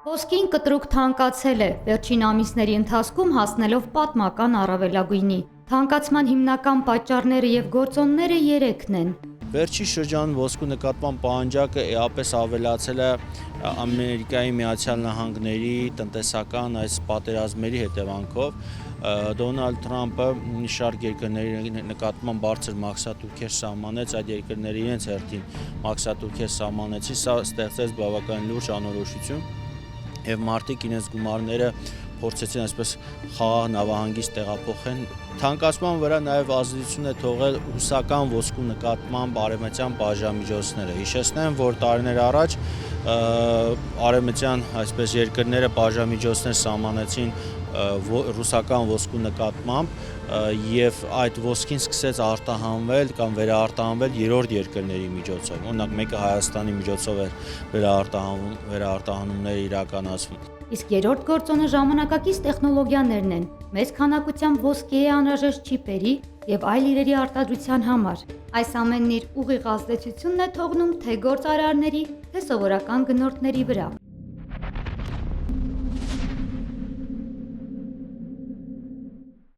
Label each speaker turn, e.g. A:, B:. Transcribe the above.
A: Ոսկին կտրուկ թանկացել է, վերջին ամիսների ընթացքում հասնելով պատմական առավելագույնի։ Թանկացման հիմնական պատճառները և գործոնները երեքն են։
B: Վերջի շրջանում ոսկու նկատմամբ պահանջարկը էապես ավելացել է Ամերիկայի Միացյալ Նահանգների տնտեսական այս պատերազմների հետևանքով։ Դոնալդ Թրամփը մի շարք երկրների նկատմամբ բարձր մաքսատուրքեր սահմանեց, այդ երկրները իրենց հերթին մաքսատուրքեր սահմանեցին, սա ստեղծեց բավական լուրջ անորոշություն և մարդիկ իրենց գումարները փորձեցին այսպես խաղաղ նավահանգիստ տեղափոխեն։ Թանկացման վրա նաև ազդեցություն է թողել ռուսական ոսկու նկատմամբ արևմտյան բաժանմիջոցները։ Հիշեցնեմ, որ տարիներ առաջ արևմտյան այսպես երկրները բաժանմիջոցներ սահմանեցին ռուսական ոսկու նկատմամբ և այդ ոսկին սկսեց արտահանվել կամ վերարտահանվել երրորդ երկրների միջոցով, օրինակ մեկը Հայաստանի միջոցով էր վերարտահանումները իրականացվում։
A: Իսկ երրորդ գործոնը ժամանակակից տեխնոլոգիաներն են, մեծ քանակությամբ ոսկի է անհրաժեշտ չիպերի և այլ իրերի արտադրության համար։ Այս ամենն իր ուղիղ ազդեցությունն է թողնում թե գործարարների, թե սովորական գնորդների վրա։